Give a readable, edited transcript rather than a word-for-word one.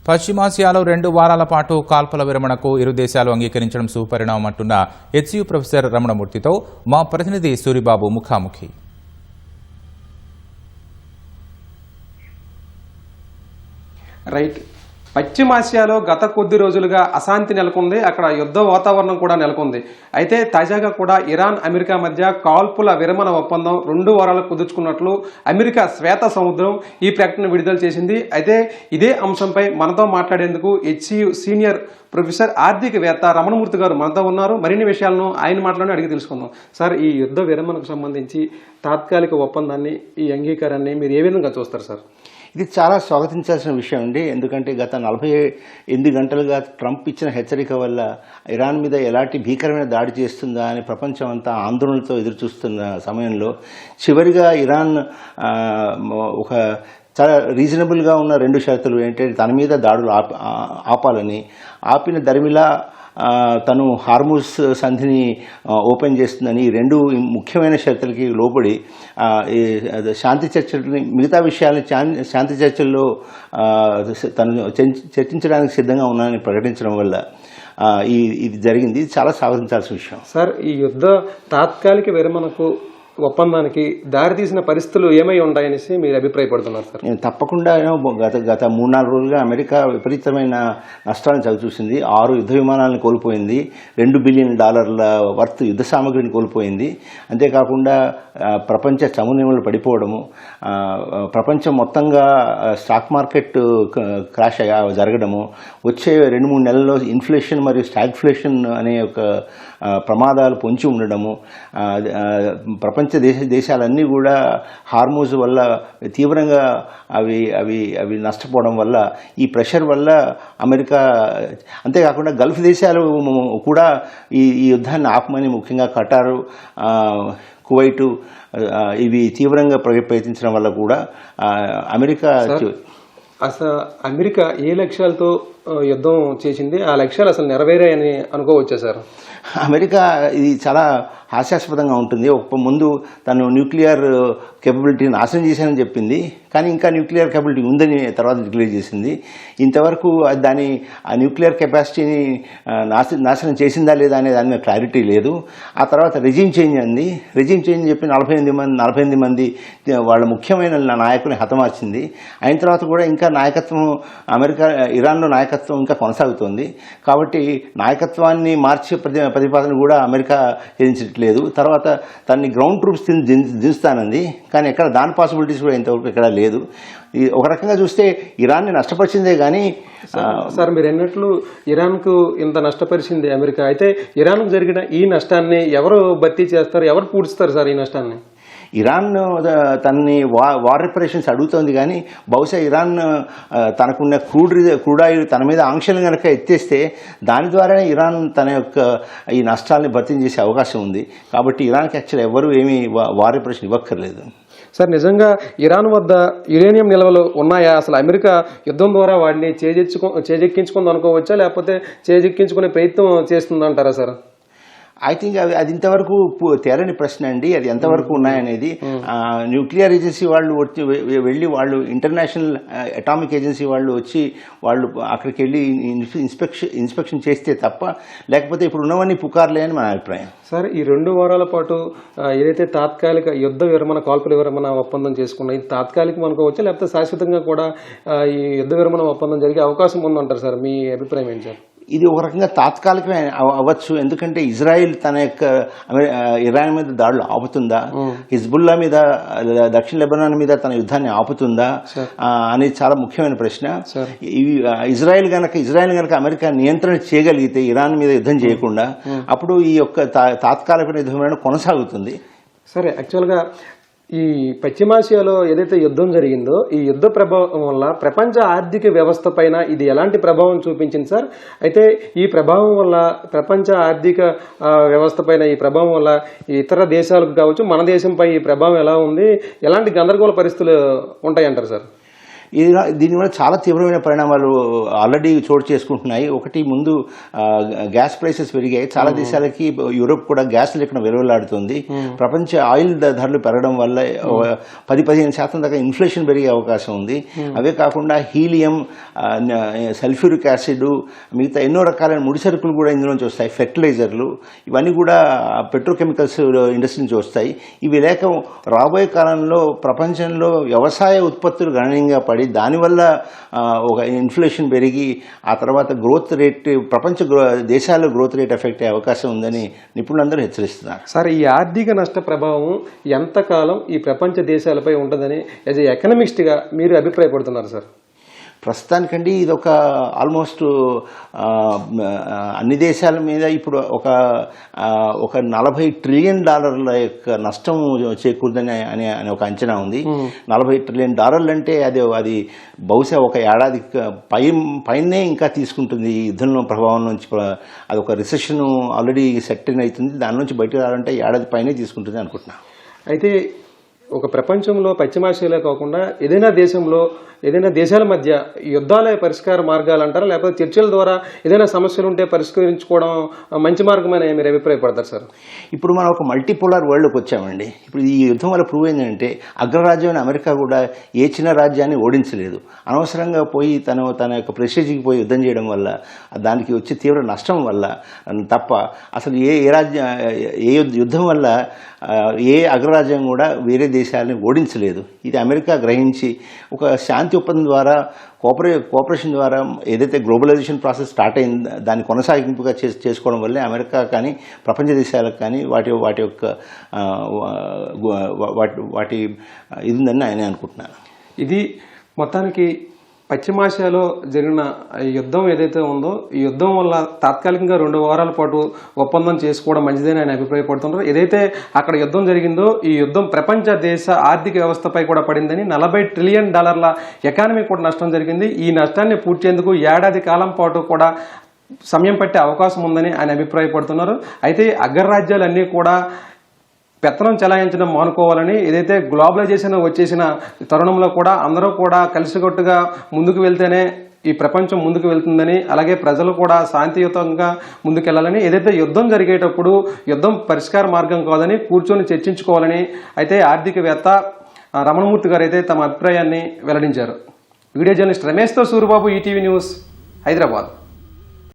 పశ్చిమాసియాలో 2 వారాల పాటు కాల్పుల విరమణకు ఇరు దేశాలు అంగీకరించడం సుపరిణామం అంటున్న హెచ్సియు ప్రొఫెసర్ రమణమూర్తితో మా ప్రతినిధి సూరిబాబు ముఖాముఖి. రైట్. పశ్చిమాసియాలో గత కొద్ది రోజులుగా అశాంతి నెలకొంది. అక్కడ యుద్ధ వాతావరణం కూడా నెలకొంది. అయితే తాజాగా కూడా ఇరాన్ అమెరికా మధ్య కాల్పుల విరమణ ఒప్పందం 2 వారాలకు కుదుర్చుకున్నట్లు అమెరికా శ్వేత సముద్రం ఈ ప్రకటన విడుదల చేసింది. అయితే ఇదే అంశంపై మనతో మాట్లాడేందుకు హెచ్సియు సీనియర్ ప్రొఫెసర్ ఆర్థికవేత్త రమణమూర్తి గారు మనతో ఉన్నారు. మరిన్ని విషయాలను ఆయన మాటలోనే అడిగి తెలుసుకుందాం. సార్, ఈ యుద్ధ విరమణకు సంబంధించి తాత్కాలిక ఒప్పందాన్ని, ఈ అంగీకారాన్ని మీరు ఏ విధంగా చూస్తారు సార్? ఇది చాలా స్వాగతించాల్సిన విషయం అండి. ఎందుకంటే గత 48 గంటలుగా ట్రంప్ ఇచ్చిన హెచ్చరిక వల్ల ఇరాన్ మీద ఎలాంటి భీకరమైన దాడి చేస్తుందా అని ప్రపంచం అంతా ఆందోళనతో ఎదురుచూస్తున్న సమయంలో చివరిగా ఇరాన్ ఒక చాలా రీజనబుల్గా ఉన్న 2 షరతులు ఏంటంటే తన మీద దాడులు ఆపాలని, ఆపిన దరిమిలా తను హార్మూజ్ సంధిని ఓపెన్ చేస్తుందని 2 ముఖ్యమైన షరతులకి లోబడి శాంతి చర్చల్ని, మిగతా విషయాలని శాంతి చర్చల్లో తను చర్చించడానికి సిద్ధంగా ఉన్నానని ప్రకటించడం వల్ల ఇది జరిగింది. చాలా స్వాగతించాల్సిన విషయం. సార్, ఈ యుద్ధ తాత్కాలిక విరమణకు ఒప్పందానికి దారితీసిన పరిస్థితులు ఏమై ఉంటాయనేసి మీరు అభిప్రాయపడుతున్నారు సార్? తప్పకుండా గత 3-4 రోజులుగా అమెరికా విపరీతమైన నష్టాలను చవిచూసింది. 6 యుద్ధ విమానాలను కోల్పోయింది, $2 బిలియన్ వర్త్ యుద్ధ సామగ్రిని కోల్పోయింది. అంతేకాకుండా ప్రపంచ చమునియములు పడిపోవడము, ప్రపంచం మొత్తంగా స్టాక్ మార్కెట్ క్రాష్ జరగడము, వచ్చే 2-3 నెలల్లో ఇన్ఫ్లేషన్ మరియు స్టాగ్ఫ్లేషన్ అనే ఒక ప్రమాదాలు పొంచి ఉండడము, ప్రపంచ దేశాలన్నీ కూడా హార్మోజ్ వల్ల తీవ్రంగా అవి నష్టపోవడం వల్ల, ఈ ప్రెషర్ వల్ల అమెరికా, అంతేకాకుండా గల్ఫ్ దేశాలు కూడా ఈ యుద్ధాన్ని ఆపమని, ముఖ్యంగా ఖటారు, కువైటు ఇవి తీవ్రంగా ప్రయత్నించడం వల్ల కూడా అమెరికా ఏ లక్ష్యాలతో యుద్ధం చేసింది, ఆ లక్ష్యాలు అసలు నెరవేరాయని అనుకోవచ్చా సార్? అమెరికా ఇది చాలా హాస్యాస్పదంగా ఉంటుంది. ముందు తను న్యూక్లియర్ కేపబిలిటీని నాశనం చేశానని చెప్పింది, కానీ ఇంకా న్యూక్లియర్ కేపబిలిటీ ఉందని తర్వాత డిక్లేర్ చేసింది. ఇంతవరకు ఆ న్యూక్లియర్ కెపాసిటీని నాశనం చేసిందా లేదా అనే దాని మీద క్లారిటీ లేదు. ఆ తర్వాత రెజిమ్ చేంజ్ అంది. రెజిమ్ చేంజ్ చెప్పి 48 మంది వాళ్ళ ముఖ్యమైన నాయకుని హతమార్చింది. అయిన తర్వాత కూడా ఇంకా నాయకత్వం, ఇరాన్లో నాయకత్వం ఇంకా కొనసాగుతోంది. కాబట్టి నాయకత్వాన్ని మార్చే ప్రతిపాదన కూడా అమెరికా చేయించట్లేదు. తర్వాత తనని గ్రౌండ్ ట్రూప్స్ దించుతానంది, కానీ ఎక్కడ దాని పాసిబిలిటీస్ కూడా ఇంతవరకు ఎక్కడా లేదు. ఒక రకంగా చూస్తే ఇరాన్ని నష్టపరిచిందే కానీ సార్, మీరు అన్నట్లు ఇరాన్కు ఇంత నష్టపరిచింది అమెరికా. అయితే ఇరాన్కు జరిగిన ఈ నష్టాన్ని ఎవరు భర్తీ చేస్తారు, ఎవరు పూడుస్తారు సార్ ఈ నష్టాన్ని? ఇరాన్ తనని వార్ రిపరేషన్స్ అడుగుతోంది, కానీ బహుశా ఇరాన్ తనకున్న క్రూడ్ ఆయిల్ తన మీద ఆంక్షలు కనుక ఎత్తేస్తే దాని ద్వారానే ఇరాన్ తన యొక్క ఈ నష్టాలని భర్తీ చేసే అవకాశం ఉంది. కాబట్టి ఇరాన్కి యాక్చువల్ ఎవరు ఏమీ వార్ రిపరేషన్ ఇవ్వక్కర్లేదు. సార్, నిజంగా ఇరాన్ వద్ద యురేనియం నిల్వలు ఉన్నాయా? అసలు అమెరికా యుద్ధం ద్వారా వాడిని చేజెక్కించుకుంది అనుకోవచ్చా, లేకపోతే చేజెక్కించుకునే ప్రయత్నం చేస్తుందంటారా సార్? ఐ థింక్ అది ఇంతవరకు తేరని ప్రశ్న అండి. అది ఎంతవరకు ఉన్నాయనేది న్యూక్లియర్ ఏజెన్సీ వాళ్ళు వెళ్ళి, వాళ్ళు ఇంటర్నేషనల్ అటామిక్ ఏజెన్సీ వాళ్ళు వచ్చి వాళ్ళు అక్కడికి వెళ్ళి ఇన్స్పెక్షన్ చేస్తే తప్ప, లేకపోతే ఇప్పుడు ఉన్నవన్నీ పుకార్లే అని మన అభిప్రాయం. సార్, ఈ 2 వారాల పాటు ఏదైతే తాత్కాలిక యుద్ధ విరమణ, కాల్పుల విరమణ ఒప్పందం చేసుకున్న ఇది తాత్కాలికం అనుకోవచ్చా, లేకపోతే శాశ్వతంగా కూడా ఈ యుద్ధ విరమణ ఒప్పందం జరిగే అవకాశం ఉందంటారు సార్? మీ అభిప్రాయం ఏంటి సార్? ఇది ఒక రకంగా తాత్కాలికమే అవ్వచ్చు. ఎందుకంటే ఇజ్రాయిల్ తన యొక్క ఇరాన్ మీద దాడులు ఆపుతుందా, హిజ్బుల్లా మీద, దక్షిణ లెబనాన్ మీద తన యుద్ధాన్ని ఆపుతుందా అనేది చాలా ముఖ్యమైన ప్రశ్న. ఇజ్రాయిల్ గనక అమెరికా నియంత్రణ చేయగలిగితే ఇరాన్ మీద యుద్ధం చేయకుండా, అప్పుడు ఈ యొక్క తాత్కాలిక యుద్ధం కొనసాగుతుంది. సరే, యాక్చువల్గా ఈ పశ్చిమాసియాలో ఏదైతే యుద్ధం జరిగిందో, ఈ యుద్ధ ప్రభావం వల్ల ప్రపంచ ఆర్థిక వ్యవస్థ పైన ఇది ఎలాంటి ప్రభావం చూపించింది సార్? అయితే ఈ ప్రభావం వల్ల ప్రపంచ ఆర్థిక వ్యవస్థ పైన ఈ ప్రభావం వల్ల ఇతర దేశాలకు కావచ్చు, మన దేశంపై ఈ ప్రభావం ఎలా ఉంది, ఎలాంటి గందరగోళ పరిస్థితులు ఉంటాయంటారు సార్? దీనివల్ల చాలా తీవ్రమైన పరిణామాలు ఆల్రెడీ చోటు చేసుకుంటున్నాయి. ఒకటి, ముందు గ్యాస్ ప్రైసెస్ పెరిగాయి. చాలా దేశాలకి, యూరోప్ కూడా గ్యాస్ లేకుండా విలువలాడుతుంది. ప్రపంచ ఆయిల్ ధరలు పెరగడం వల్ల 10-15% దాకా ఇన్ఫ్లేషన్ పెరిగే అవకాశం ఉంది. అవే కాకుండా హీలియం, సల్ఫ్యూరిక్ యాసిడ్, మిగతా ఎన్నో రకాలైన ముడి సరుకులు కూడా ఇందులోంచి వస్తాయి. ఫెర్టిలైజర్లు, ఇవన్నీ కూడా పెట్రోకెమికల్స్ ఇండస్ట్రీ నుంచి వస్తాయి. ఇవి లేక రాబోయే కాలంలో ప్రపంచంలో వ్యవసాయ ఉత్పత్తులు గణనీయంగా పడి దానివల్ల ఒక ఇన్ఫ్లేషన్ పెరిగి ఆ తర్వాత గ్రోత్ రేట్, దేశాల్లో గ్రోత్ రేట్ ఎఫెక్ట్ అయ్యే అవకాశం ఉందని నిపుణులందరూ హెచ్చరిస్తున్నారు. సార్, ఈ ఆర్థిక నష్ట ప్రభావం ఎంతకాలం ఈ ప్రపంచ దేశాలపై ఉంటుందని యాజ్ ఎ ఎకనమిస్ట్గా మీరు అభిప్రాయపడుతున్నారు సార్? ప్రస్తుతానికండి ఇది ఒక ఆల్మోస్ట్ అన్ని దేశాల మీద ఇప్పుడు ఒక $40 ట్రిలియన్ యొక్క నష్టం చేకూరుదని అనే ఒక అంచనా ఉంది. $40 ట్రిలియన్ అంటే అది బహుశా ఒక ఏడాది పైనే ఇంకా తీసుకుంటుంది. ఈ యుద్ధంలో ప్రభావం నుంచి అది ఒక రిసెషన్ ఆల్రెడీ సెట్ అవుతుంది. దాని నుంచి బయటకు రావాలంటే ఏడాది పైనే తీసుకుంటుంది అనుకుంటున్నాను. అయితే ఒక ప్రపంచంలో పశ్చిమాసియాలో కాకుండా ఏదైనా దేశాల మధ్య యుద్ధాలే పరిష్కార మార్గాలు అంటారా, లేకపోతే చర్చల ద్వారా ఏదైనా సమస్యలు ఉంటే పరిష్కరించుకోవడం మంచి మార్గమని మీరు అభిప్రాయపడతారు సార్? ఇప్పుడు మనం ఒక మల్టీపోలార్ వరల్డ్కి వచ్చామండి. ఇప్పుడు ఈ యుద్ధం వల్ల ప్రూవ్ ఏంటంటే అగ్రరాజ్యం అమెరికా కూడా ఏ చిన్న రాజ్యాన్ని ఓడించలేదు. అనవసరంగా పోయి తన యొక్క ప్రెస్టేజ్కి పోయి యుద్ధం చేయడం వల్ల దానికి వచ్చే తీవ్ర నష్టం వల్ల తప్ప అసలు ఏ యుద్ధం వల్ల ఏ అగ్రరాజ్యం కూడా వేరే దేశాలని ఓడించలేదు. ఇది అమెరికా గ్రహించి ఒక శాంతి ఒప్పందం ద్వారా, కోఆపరేషన్ ద్వారా ఏదైతే గ్లోబలైజేషన్ ప్రాసెస్ స్టార్ట్ అయింది దాన్ని కొనసాగింపుగా చేసుకోవడం వల్లే అమెరికా కానీ ప్రపంచ దేశాలకు కానీ వాటి యొక్క వాటి ఇది ఉందని నేను అనుకుంటున్నాను. ఇది మొత్తానికి పశ్చిమాసియాలో జరిగిన యుద్ధం ఏదైతే ఉందో, ఈ యుద్ధం వల్ల తాత్కాలికంగా 2 వారాల పాటు ఒప్పందం చేసుకోవడం మంచిదని ఆయన అభిప్రాయపడుతున్నారు. ఏదైతే అక్కడ యుద్ధం జరిగిందో ఈ యుద్ధం ప్రపంచ దేశ ఆర్థిక వ్యవస్థపై కూడా పడిందని, $40 ట్రిలియన్ ఎకానమీ కూడా నష్టం జరిగింది. ఈ నష్టాన్ని పూడ్చేందుకు ఏడాది కాలం పాటు కూడా సమయం పట్టే అవకాశం ఉందని ఆయన అభిప్రాయపడుతున్నారు. అయితే అగ్రరాజ్యాలన్నీ కూడా పెత్తనం చెలాయించడం మానుకోవాలని, ఏదైతే గ్లోబలైజేషన్ వచ్చేసిన తరుణంలో కూడా అందరూ కూడా కలిసికట్టుగా ముందుకు వెళ్తేనే ఈ ప్రపంచం ముందుకు వెళ్తుందని, అలాగే ప్రజలు కూడా శాంతియుతంగా ముందుకెళ్లాలని, ఏదైతే యుద్ధం జరిగేటప్పుడు యుద్ధం పరిష్కార మార్గం కాదని కూర్చొని చర్చించుకోవాలని అయితే ఆర్థికవేత్త రమణమూర్తి గారు అయితే తమ అభిప్రాయాన్ని వెల్లడించారు. వీడియో జర్నలిస్ట్ రమేష్తో సూరిబాబు, ఈటీవీ న్యూస్, హైదరాబాద్.